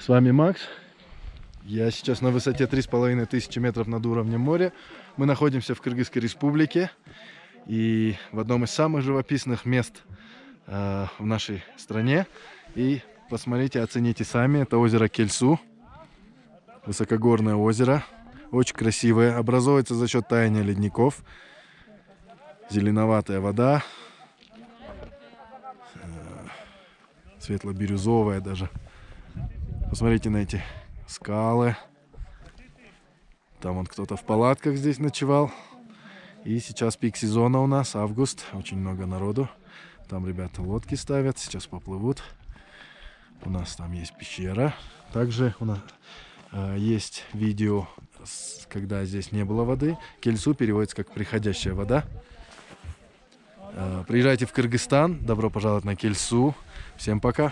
С вами Макс. Я сейчас на высоте 3500 метров над уровнем моря. Мы находимся в Кыргызской республике. И в одном из самых живописных мест в нашей стране. И посмотрите, оцените сами. Это озеро Кельсу. Высокогорное озеро. Очень красивое. Образуется за счет таяния ледников. Зеленоватая вода. Светло-бирюзовая даже. Посмотрите на эти скалы. Там вот кто-то в палатках здесь ночевал. И сейчас пик сезона у нас, август. Очень много народу. Там ребята лодки ставят, сейчас поплывут. У нас там есть пещера. Также у нас есть видео, когда здесь не было воды. Кельсу переводится как приходящая вода. Приезжайте в Кыргызстан. Добро пожаловать на Кельсу. Всем пока.